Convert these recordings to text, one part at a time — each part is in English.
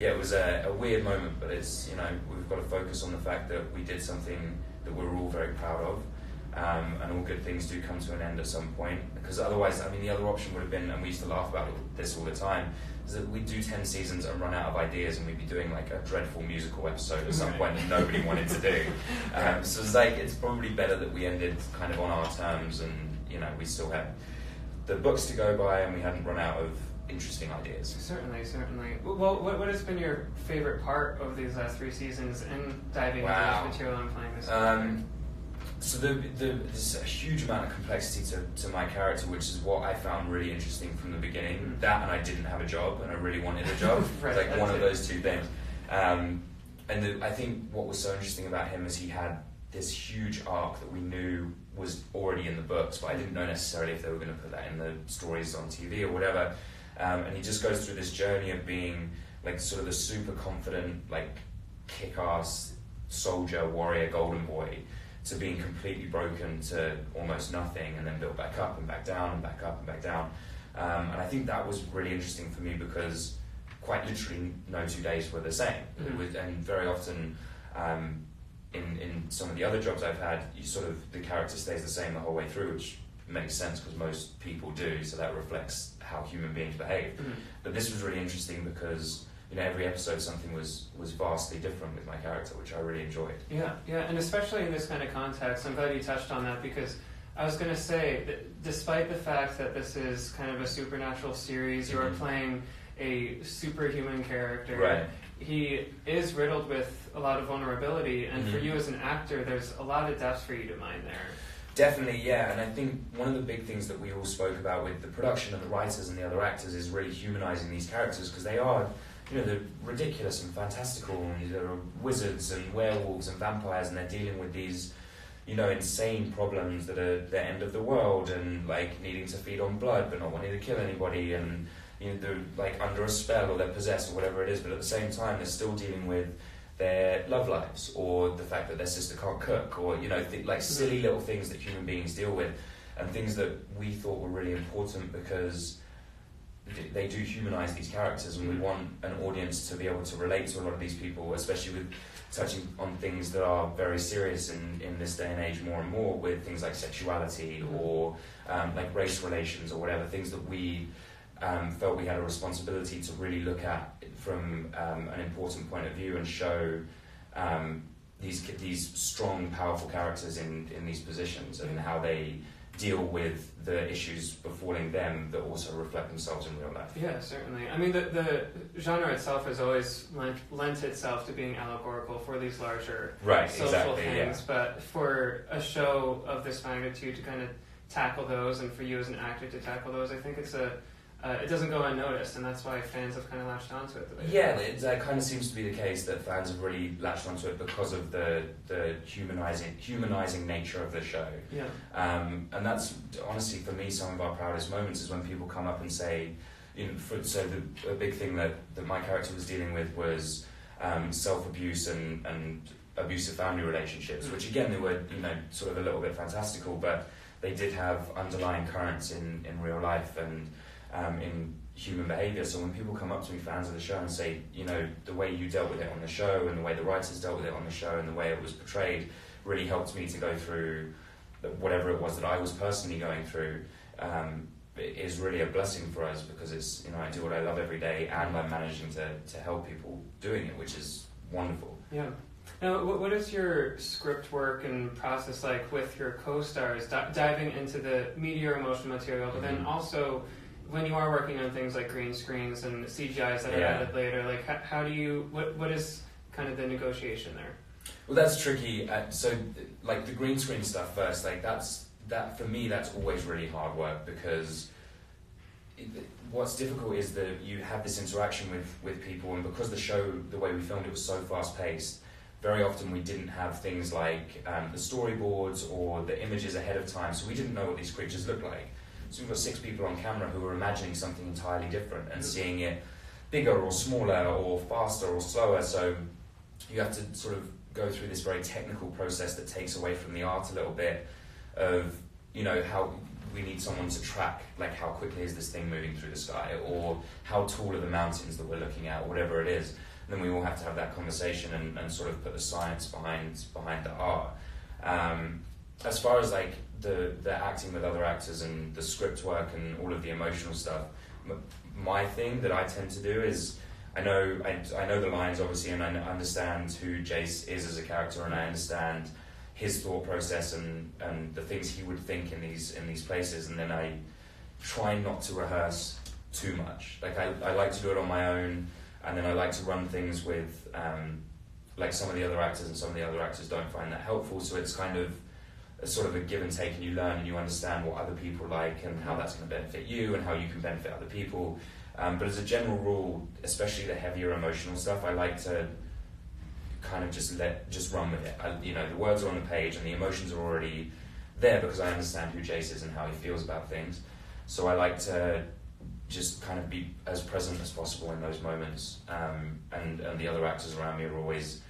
Yeah, it was a weird moment, but it's, we've got to focus on the fact that we did something that we're all very proud of, and all good things do come to an end at some point, because otherwise, the other option would have been, and we used to laugh about this all the time, is that we'd do 10 seasons and run out of ideas, and we'd be doing like a dreadful musical episode at some point that nobody wanted to do. So it's like, it's probably better that we ended kind of on our terms, and we still had the books to go by, and we hadn't run out of interesting ideas. Certainly. Well, what has been your favorite part of these last 3 seasons in diving into this material and playing this? So there's a huge amount of complexity to my character, which is what I found really interesting from the beginning. Mm-hmm. That, and I didn't have a job, and I really wanted a job. Right, it's like one of those two things. I think what was so interesting about him is he had this huge arc that we knew was already in the books, but I didn't know necessarily if they were going to put that in the stories on TV or whatever. And he just goes through this journey of being like sort of the super confident, like kick-ass soldier, warrior, golden boy, to being completely broken to almost nothing, and then built back up and back down and back up and back down. And I think that was really interesting for me because quite literally no 2 days were the same. Mm-hmm. And very often in some of the other jobs I've had, the character stays the same the whole way through, which makes sense because most people do, so that reflects how human beings behave. Mm-hmm. But this was really interesting because every episode something was vastly different with my character, which I really enjoyed. Yeah, and especially in this kind of context, I'm glad you touched on that, because I was going to say that despite the fact that this is kind of a supernatural series, you are playing a superhuman character. Right. He is riddled with a lot of vulnerability, and for you as an actor, there's a lot of depth for you to mine there. Definitely, yeah, and I think one of the big things that we all spoke about with the production and the writers and the other actors is really humanizing these characters, because they are, they're ridiculous and fantastical, and there are wizards and werewolves and vampires, and they're dealing with these, insane problems that are the end of the world, and like needing to feed on blood but not wanting to kill anybody, and they're like under a spell or they're possessed or whatever it is, but at the same time they're still dealing with their love lives, or the fact that their sister can't cook, or silly little things that human beings deal with, and things that we thought were really important because they do humanize these characters, and we want an audience to be able to relate to a lot of these people, especially with touching on things that are very serious in this day and age more and more, with things like sexuality or like race relations or whatever, things that we felt we had a responsibility to really look at from an important point of view and show these strong, powerful characters in these positions, and how they deal with the issues befalling them that also reflect themselves in real life. Yeah, certainly. The genre itself has always lent itself to being allegorical for these larger social things, but for a show of this magnitude to kind of tackle those, and for you as an actor to tackle those, I think it doesn't go unnoticed, and that's why fans have kind of latched onto it. It kind of seems to be the case that fans have really latched onto it because of the humanizing nature of the show. Yeah. And that's honestly for me some of our proudest moments is when people come up and say, a big thing that my character was dealing with was self-abuse and abusive family relationships, which again they were sort of a little bit fantastical, but they did have underlying currents in real life and in human behaviour. So when people come up to me, fans of the show, and say, the way you dealt with it on the show, and the way the writers dealt with it on the show, and the way it was portrayed really helped me to go through whatever it was that I was personally going through, it is really a blessing for us, because it's, I do what I love every day, and I'm managing to help people doing it, which is wonderful. Yeah. Now, what is your script work and process like with your co-stars, diving into the media or emotional material, but then also when you are working on things like green screens and CGIs that are added later, like how do you, what is kind of the negotiation there? Well, that's tricky. So like the green screen stuff first, like that for me, that's always really hard work, because what's difficult is that you have this interaction with people, and because the show, the way we filmed it was so fast paced, very often we didn't have things like the storyboards or the images ahead of time, so we didn't know what these creatures looked like. So we've got 6 people on camera who are imagining something entirely different and seeing it bigger or smaller or faster or slower. So you have to sort of go through this very technical process that takes away from the art a little bit of, how we need someone to track, like how quickly is this thing moving through the sky, or how tall are the mountains that we're looking at, whatever it is. then we all have to have that conversation and sort of put the science behind the art. As far as like the acting with other actors and the script work and all of the emotional stuff, my thing that I tend to do is I know the lines obviously, and I understand who Jace is as a character, and I understand his thought process and the things he would think in these places, and then I try not to rehearse too much. Like I like to do it on my own, and then I like to run things with like some of the other actors, and some of the other actors don't find that helpful, so it's kind of a sort of a give and take, and you learn and you understand what other people like and how that's going to benefit you and how you can benefit other people. But as a general rule, especially the heavier emotional stuff, I like to kind of just run with it. The words are on the page and the emotions are already there because I understand who Jace is and how he feels about things. So I like to just kind of be as present as possible in those moments. And the other actors around me are always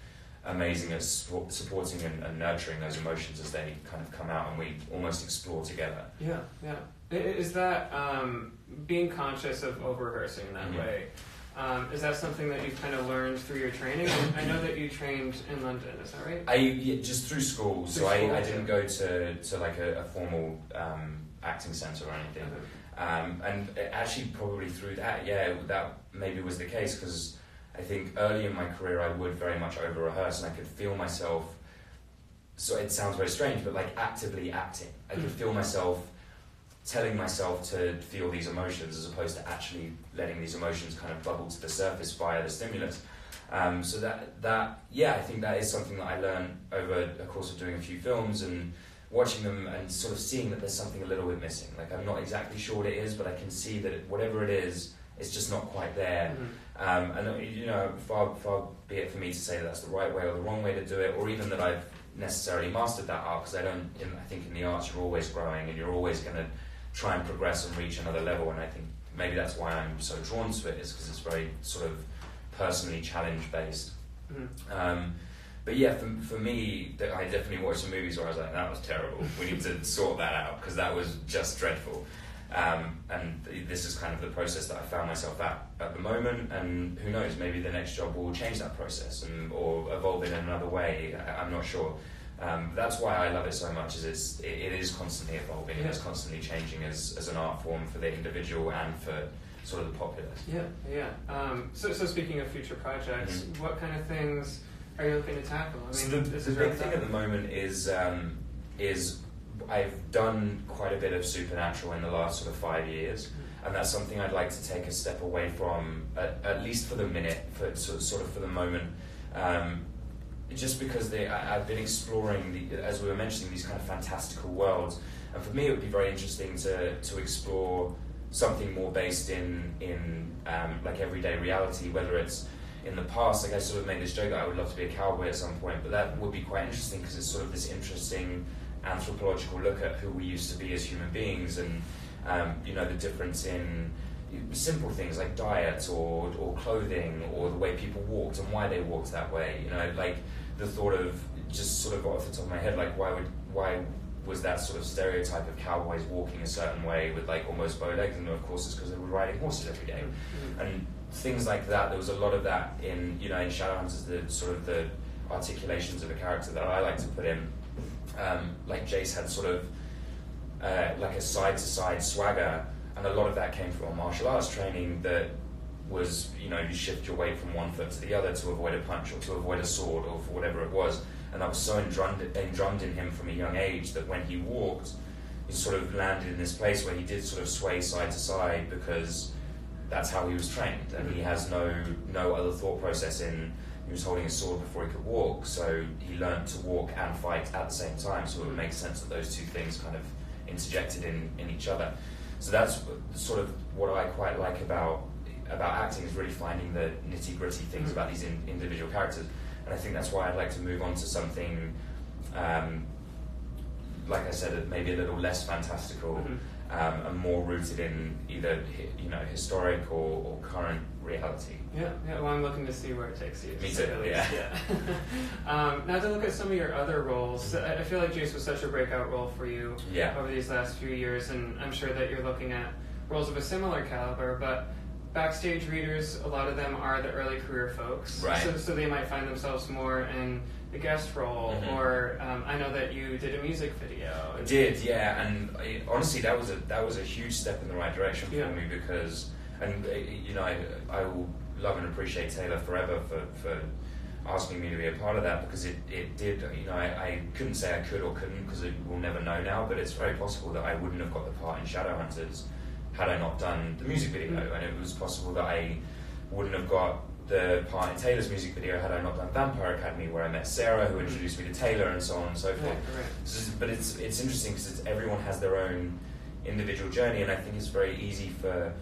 amazing at supporting and nurturing those emotions as they kind of come out, and we almost explore together. Yeah. Is that being conscious of over-rehearsing in that way? Is that something that you've kind of learned through your training? I know that you trained in London, is that right? Just through school. I didn't go to like a formal acting centre or anything. And actually probably through that, that maybe was the case, because I think early in my career I would very much over-rehearse, and I could feel myself, so it sounds very strange, but like actively acting. I could feel myself telling myself to feel these emotions as opposed to actually letting these emotions kind of bubble to the surface via the stimulus. So that I think that is something that I learned over the course of doing a few films and watching them and sort of seeing that there's something a little bit missing. Like I'm not exactly sure what it is, but I can see that whatever it is, it's just not quite there. And far be it for me to say that that's the right way or the wrong way to do it, or even that I've necessarily mastered that art, because I think in the arts you're always growing and you're always going to try and progress and reach another level, and I think maybe that's why I'm so drawn to it, is because it's very sort of personally challenge based. But yeah, for me, I definitely watched some movies where I was like, that was terrible, we need to sort that out, because that was just dreadful. And this is kind of the process that I found myself at the moment, and who knows, maybe the next job will change that process or evolve in another way. I'm not sure. That's why I love it so much, is it is constantly evolving and it's constantly changing as an art form for the individual and for sort of the populace. So speaking of future projects, what kind of things are you looking to tackle? I mean, the big thing at the moment is I've done quite a bit of Supernatural in the last sort of 5 years, and that's something I'd like to take a step away from, at least for the minute, for sort of for the moment. Just because I've been exploring, as we were mentioning, these kind of fantastical worlds, and for me it would be very interesting to explore something more based in like everyday reality, whether it's in the past. Like I sort of made this joke that I would love to be a cowboy at some point, but that would be quite interesting because it's sort of this interesting anthropological look at who we used to be as human beings, and the difference in simple things like diet or clothing or the way people walked and why they walked that way. Like the thought of, just sort of off the top of my head, like why was that sort of stereotype of cowboys walking a certain way with like almost bow legs? And of course it's because they were riding horses every day. And things like that. There was a lot of that in Shadowhunters, the sort of the articulations of a character that I like to put in. Like Jace had sort of like a side-to-side swagger, and a lot of that came from martial arts training that was, you shift your weight from one foot to the other to avoid a punch or to avoid a sword or for whatever it was. And that was so drummed in him from a young age that when he walked, he sort of landed in this place where he did sort of sway side to side because that's how he was trained, and he has no other thought process in. He was holding a sword before he could walk, so he learned to walk and fight at the same time, so it would make sense that those two things kind of interjected in each other. So that's sort of what I quite like about acting, is really finding the nitty-gritty things about these individual characters. And I think that's why I'd like to move on to something, like I said, maybe a little less fantastical, and more rooted in either historic or current reality. Yeah. Well, I'm looking to see where it takes you. Me too. Yeah. Now to look at some of your other roles, I feel like Jace was such a breakout role for you over these last few years, and I'm sure that you're looking at roles of a similar caliber. But backstage readers, a lot of them are the early career folks. Right. So they might find themselves more in a guest role, or I know that you did a music video. I did, yeah, and honestly, that was a huge step in the right direction for me because, and you know, I will love and appreciate Taylor forever for asking me to be a part of that, because it did, you know, I couldn't say I could or couldn't because we'll never know now, but it's very possible that I wouldn't have got the part in Shadowhunters had I not done the music video, and it was possible that I wouldn't have got the part in Taylor's music video had I not done Vampire Academy, where I met Sarah, who introduced me to Taylor, and so on and so forth. So, but it's interesting because everyone has their own individual journey, and I think it's very easy for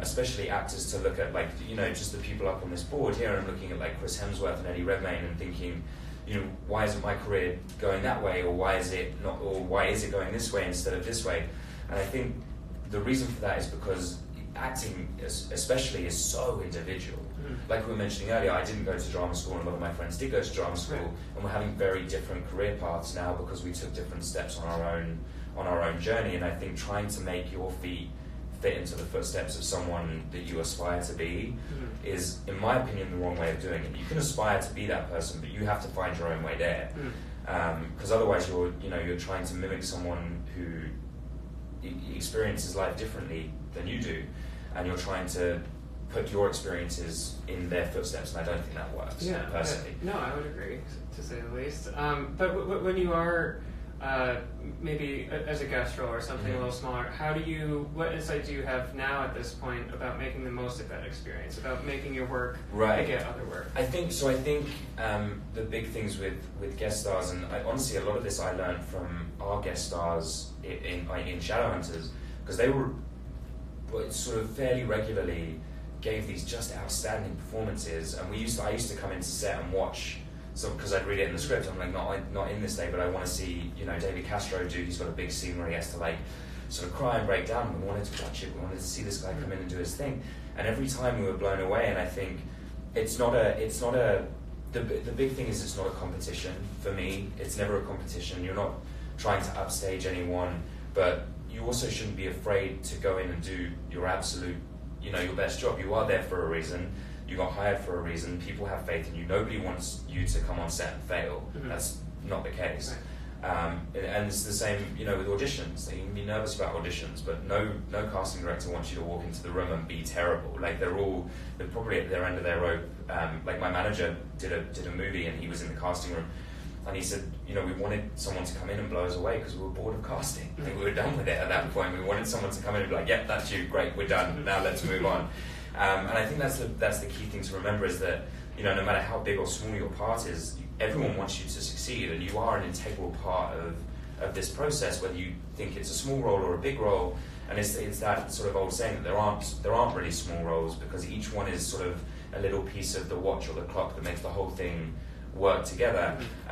especially actors to look at, like, you know, just the people up on this board here, and I'm looking at like Chris Hemsworth and Eddie Redmayne and thinking, you know, why isn't my career going that way, or why is it not, or why is it going this way instead of this way? And I think the reason for that is because acting especially is so individual. Like we were mentioning earlier, I didn't go to drama school, and a lot of my friends did go to drama school, and we're having very different career paths now because we took different steps on our own journey. And I think trying to make your feet fit into the footsteps of someone that you aspire to be is, in my opinion, the wrong way of doing it. You can aspire to be that person, but you have to find your own way there, because otherwise you're trying to mimic someone who experiences life differently than you do, and you're trying to put your experiences in their footsteps, and I don't think that works, personally. No, I would agree, to say the least. But when you are maybe as a guest role or something a little smaller, what insight do you have now at this point about making the most of that experience, about making your work get other work? I think the big things with guest stars, and honestly a lot of this I learned from our guest stars in Shadowhunters, because they were sort of fairly regularly gave these just outstanding performances, and I used to come into set and watch. So, because I'd read it in the script, I'm like, not in this day, but I want to see, you know, David Castro do. He's got a big scene where he has to like sort of cry and break down. We wanted to watch it. We wanted to see this guy come in and do his thing. And every time we were blown away. And I think the big thing is it's not a competition for me. It's never a competition. You're not trying to upstage anyone, but you also shouldn't be afraid to go in and do your absolute, you know, your best job. You are there for a reason. You got hired for a reason. People have faith in you. Nobody wants you to come on set and fail. That's not the case. And it's the same, you know, with auditions. You can be nervous about auditions, but no casting director wants you to walk into the room and be terrible. Like they're probably at their end of their rope. Like my manager did a movie, and he was in the casting room, and he said, you know, we wanted someone to come in and blow us away because we were bored of casting. I think we were done with it at that point. We wanted someone to come in and be like, yep, that's you, great, we're done. Now let's move on. And I think that's the key thing to remember, is that, you know, no matter how big or small your part is, everyone wants you to succeed, and you are an integral part of this process, whether you think it's a small role or a big role. And it's that sort of old saying that there aren't really small roles, because each one is sort of a little piece of the watch or the clock that makes the whole thing work together.